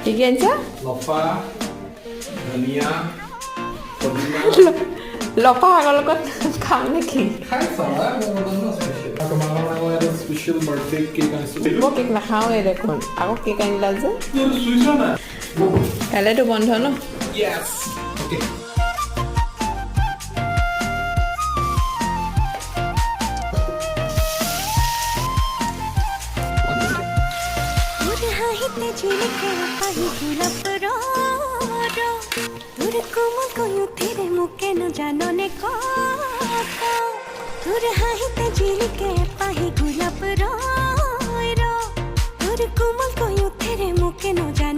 কি কি আনছা লফা ধনিয়া পদিনা লফা শাকৰ লগত খাওঁ নেকি খাইছা তোমাৰ এটা স্পেচিয়েল বাৰ্থডে কেক আনিছোঁ মই কেক নাখাওঁৱে দেখোন আকৌ কেক আনিলা যে চুইছ না কাইলৈতো বন্ধ ন ইয়েছ ওকে তোর কোমল কয়ুথিরে মুকে ন জাননে তোর হাহিতে ঝিলিকে পাহি গোলাপ তোর কোমল কয়ুথিরে মুকে ন জান